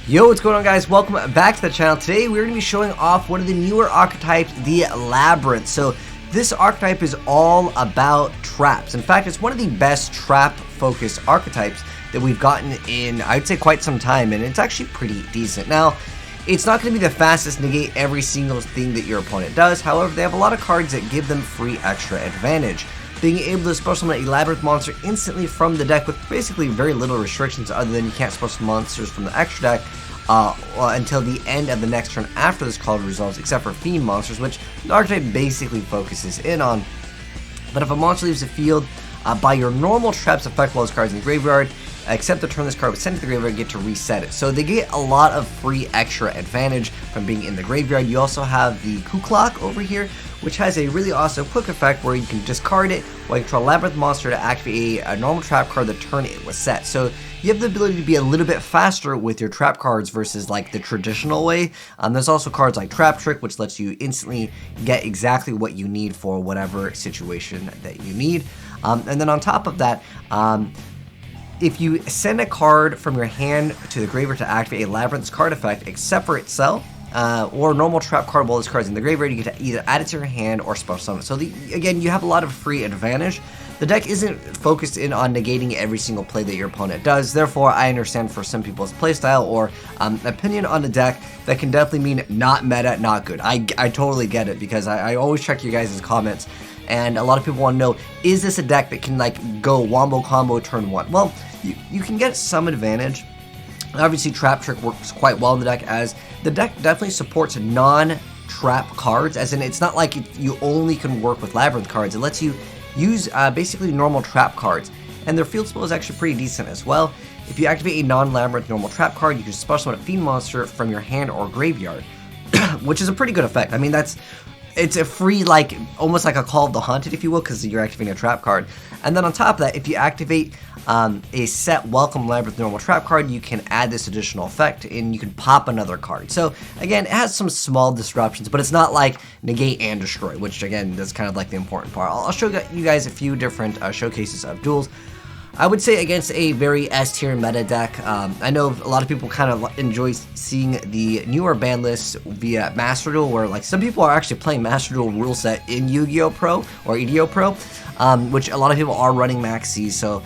Yo, what's going on, guys? Welcome back to the channel. Today we're going to be showing off one of the newer archetypes, the Labrynth. So this archetype is all about traps. In fact, it's one of the best trap focused archetypes that we've gotten in, I'd say, quite some time, and it's actually pretty decent. Now, it's not going to be the fastest negate every single thing that your opponent does. However, they have a lot of cards that give them free extra advantage. Being able to special summon a Labrynth monster instantly from the deck with basically very little restrictions other than you can't special summon monsters from the extra deck until the end of the next turn after this card resolves, except for Fiend monsters, which the archetype basically focuses in on. But if a monster leaves the field by your normal traps effect while this card's in the graveyard, except the turn this card was sent to the graveyard, get to reset it. So they get a lot of free extra advantage from being in the graveyard. You also have the Coup Clock over here, which has a really awesome quick effect where you can discard it while you control a Labrynth monster to activate a normal trap card the turn it was set. So you have the ability to be a little bit faster with your trap cards versus like the traditional way. There's also cards like Trap Trick, which lets you instantly get exactly what you need for whatever situation that you need. And then on top of that, if you send a card from your hand to the graveyard to activate a Labrynth's card effect, except for itself, or a normal trap card while this card's in the graveyard, you get to either add it to your hand or special summon it. So again, you have a lot of free advantage. The deck isn't focused in on negating every single play that your opponent does. Therefore, I understand for some people's playstyle or opinion on the deck, that can definitely mean not meta, not good. I totally get it, because I always check you guys' comments. And a lot of people want to know, is this a deck that can like go wombo combo turn one? Well, you can get some advantage. Obviously, Trap Trick works quite well in the deck, as the deck definitely supports non-trap cards, as in it's not like you only can work with Labrynth cards. It lets you use basically normal trap cards, and their field spell is actually pretty decent as well. If you activate a non-Labrynth normal trap card, you can special summon a Fiend monster from your hand or graveyard, which is a pretty good effect. I mean, it's a free, like, almost like a Call of the Haunted, if you will, because you're activating a trap card. And then on top of that, if you activate a set Welcome Labrynth normal trap card, you can add this additional effect, and you can pop another card. So, again, it has some small disruptions, but it's not like negate and destroy, which, again, that's kind of like the important part. I'll show you guys a few different showcases of duels. I would say against a very S-tier meta deck. I know a lot of people kind of enjoy seeing the newer ban lists via Master Duel, where like some people are actually playing Master Duel rule set in Yu-Gi-Oh! Pro or EDO Pro, which a lot of people are running maxis. So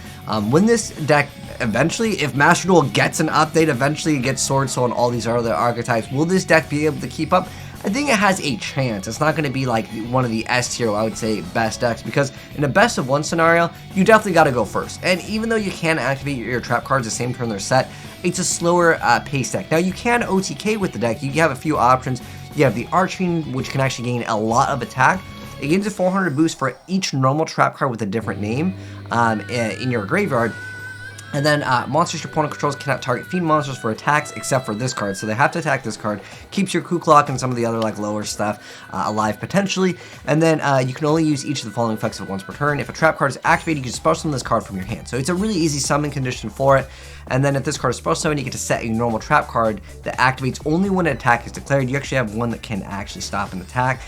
when this deck eventually, if Master Duel gets an update, eventually it gets Sword Soul and all these other archetypes, will this deck be able to keep up? I think it has a chance. It's not going to be like one of the S-tier, I would say, best decks, because in a best of one scenario, you definitely got to go first. And even though you can activate your trap cards the same turn they're set, it's a slower pace deck. Now, you can OTK with the deck. You have a few options. You have the Arching, which can actually gain a lot of attack. It gains a 400 boost for each normal trap card with a different name in your graveyard. And then monsters your opponent controls cannot target Fiend monsters for attacks except for this card, so they have to attack this card. Keeps your Coup Clock and some of the other like lower stuff alive potentially. And then you can only use each of the following effects once per turn. If a trap card is activated, you can special summon this card from your hand. So it's a really easy summon condition for it. And then if this card is special summoned, you get to set a normal trap card that activates only when an attack is declared. You actually have one that can actually stop an attack,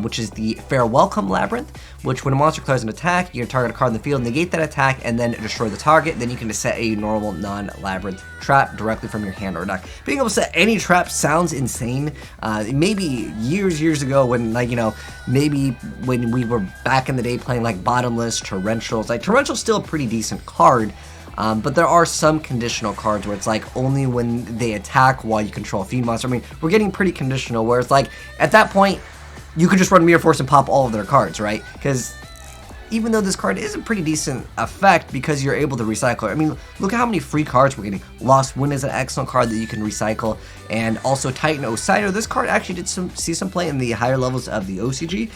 which is the Fair Welcome Labrynth, which when a monster declares an attack, you can target a card in the field, negate that attack, and then destroy the target. Then you can just set a normal non-Labrynth trap directly from your hand or deck. Being able to set any trap sounds insane. Maybe years ago when, like, you know, maybe when we were back in the day playing like Bottomless, Torrentials. Like, Torrential's still a pretty decent card. But there are some conditional cards where it's like only when they attack while you control a Fiend monster. I mean, we're getting pretty conditional where it's like at that point you could just run Mirror Force and pop all of their cards, right? Because even though this card is a pretty decent effect because you're able to recycle it. I mean, look at how many free cards we're getting. Lost Wind is an excellent card that you can recycle, and also Titan Osider. This card actually did see some play in the higher levels of the OCG.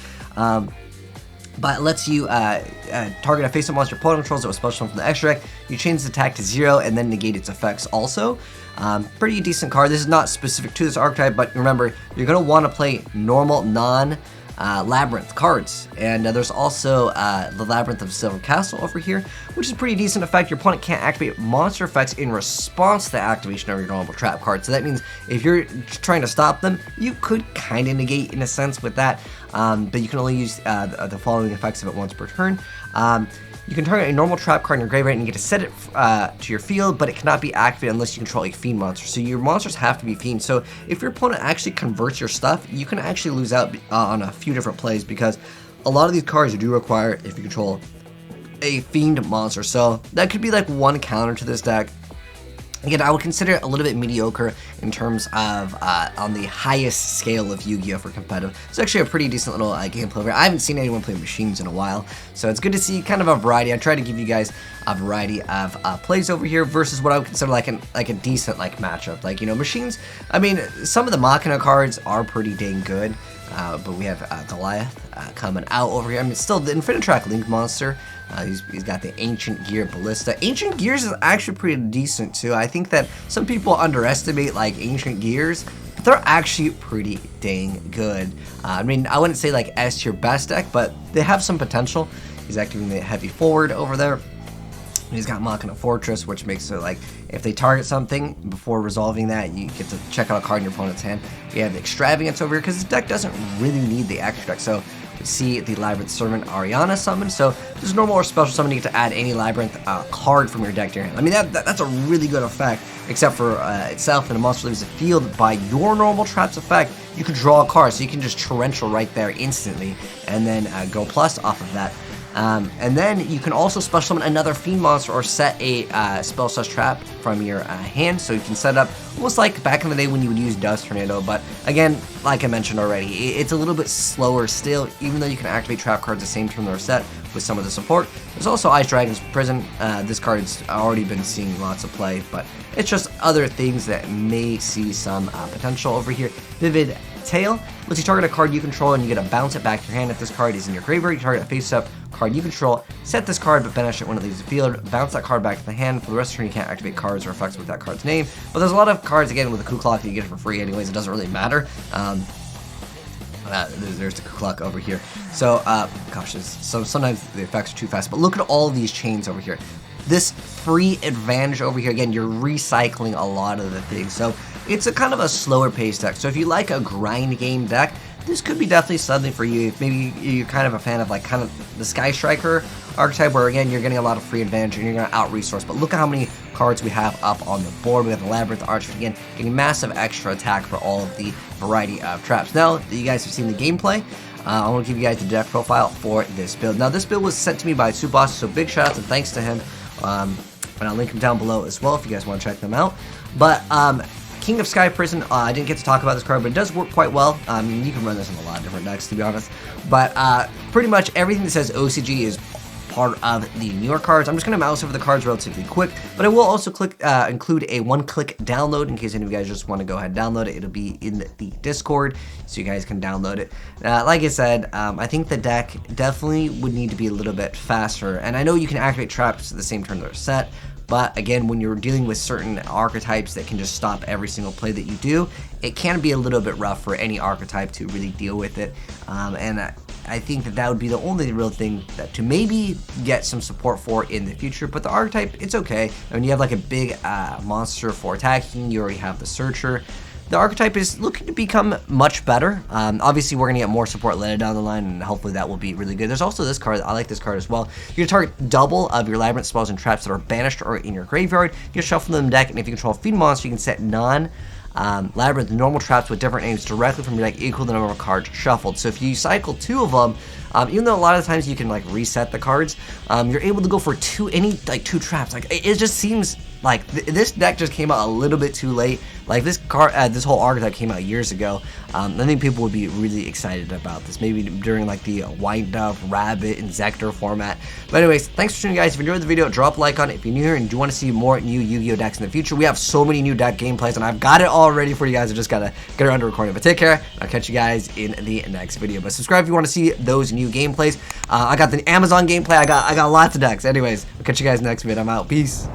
But it lets you target a face-up monster opponent controls that was special from the extra deck. You change the attack to 0 and then negate its effects also. Pretty decent card. This is not specific to this archetype, but remember, you're going to want to play normal, non-Labrynth cards. And there's also the Labyrinth of Silver Castle over here, which is a pretty decent effect. Your opponent can't activate monster effects in response to the activation of your normal trap card. So that means if you're trying to stop them, you could kind of negate in a sense with that. But you can only use the following effects of it once per turn. You can target a normal trap card in your graveyard and you get to set it to your field, but it cannot be activated unless you control a fiend monster. So your monsters have to be fiends. So if your opponent actually converts your stuff, you can actually lose out on a few different plays, because a lot of these cards do require, if you control a fiend monster. So that could be like one counter to this deck. Again, I would consider it a little bit mediocre in terms of on the highest scale of Yu-Gi-Oh! For competitive. It's actually a pretty decent little gameplay over here. I haven't seen anyone play machines in a while, so it's good to see kind of a variety. I try to give you guys a variety of plays over here versus what I would consider like a decent matchup. Like, you know, machines, I mean, some of the Machina cards are pretty dang good, but we have Goliath coming out over here. I mean, still the Infinitrack Link monster. He's got the Ancient Gear Ballista. Ancient Gears is actually pretty decent too. I think that some people underestimate like Ancient Gears, but they're actually pretty dang good. I mean, I wouldn't say like S tier best deck, but they have some potential. He's activating the heavy forward over there. He's got Machina Fortress, which makes it like if they target something before resolving that, you get to check out a card in your opponent's hand. We have the Extravagance over here because this deck doesn't really need the extra deck. So we see the Labyrinth Servant Ariana summon. So this is normal or special summon. You get to add any Labyrinth card from your deck to your hand. I mean, that's a really good effect, except for itself. When a monster leaves the field by your normal traps effect, you can draw a card. So you can just torrential right there instantly, and then go plus off of that. And then you can also special summon another fiend monster or set a spell / trap from your hand, so you can set up almost like back in the day when you would use Dust Tornado. But again, like I mentioned already, it's a little bit slower still, even though you can activate trap cards the same turn they're set with some of the support. There's also Ice Dragon's Prison. This card's already been seeing lots of play, but it's just other things that may see some potential over here. Vivid Tail lets you target a card you control and you get to bounce it back to your hand. If this card is in your graveyard, you target a face-up card you control, set this card but banish it when it leaves the field, bounce that card back to the hand. For the rest of the turn, you can't activate cards or effects with that card's name. But there's a lot of cards, again, with the Ku Klux that you get for free anyways. It doesn't really matter. There's the Ku Klux over here. So, gosh, sometimes the effects are too fast. But look at all these chains over here. This free advantage over here, again, you're recycling a lot of the things. So it's a kind of a slower paced deck. So if you like a grind game deck, this could be definitely something for you. If maybe you're kind of a fan of like kind of the Sky Striker archetype, where again you're getting a lot of free advantage and you're going to out resource. But look at how many cards we have up on the board. We have the Labyrinth Archetype, again getting massive extra attack for all of the variety of traps. Now that you guys have seen the gameplay, I want to give you guys the deck profile for this build. Now this build was sent to me by Subas, so big shout out and thanks to him. And I'll link them down below as well if you guys want to check them out. But King of Sky Prison, I didn't get to talk about this card, but it does work quite well. I mean, you can run this in a lot of different decks, to be honest. But pretty much everything that says OCG is part of the newer cards. I'm just going to mouse over the cards relatively quick, but I will also include a one-click download in case any of you guys just want to go ahead and download it. It'll be in the Discord, so you guys can download it. Like I said, I think the deck definitely would need to be a little bit faster, and I know you can activate traps at the same turn they're set, but again, when you're dealing with certain archetypes that can just stop every single play that you do, it can be a little bit rough for any archetype to really deal with it. And I think that would be the only real thing that to maybe get some support for in the future. But the archetype, it's okay. I mean, you have like a big monster for attacking. You already have the Searcher. The archetype is looking to become much better. Obviously, we're going to get more support later down the line, and hopefully that will be really good. There's also this card. I like this card as well. You can target double of your Labyrinth spells and traps that are banished or in your graveyard. You can shuffle them in the deck, and if you control a fiend monster, you can set Labyrinth normal traps with different names directly from your deck equal to the number of cards shuffled. So if you cycle 2 of them, even though a lot of times you can like reset the cards, you're able to go for two traps. Like it just seems like this deck just came out a little bit too late. Like this whole archetype came out years ago. I think people would be really excited about this, maybe during like the Wind Up, Rabbit, and Zector format. But anyways, thanks for tuning, guys. If you enjoyed the video, drop a like on it. If you're new here and do want to see more new Yu-Gi-Oh decks in the future, we have so many new deck gameplays, and I've got it all ready for you guys. I just gotta get around to recording. But take care. I'll catch you guys in the next video. But subscribe if you want to see those new gameplays. I got the Amazon gameplay. I got lots of decks. Anyways, I'll catch you guys next video. I'm out. Peace.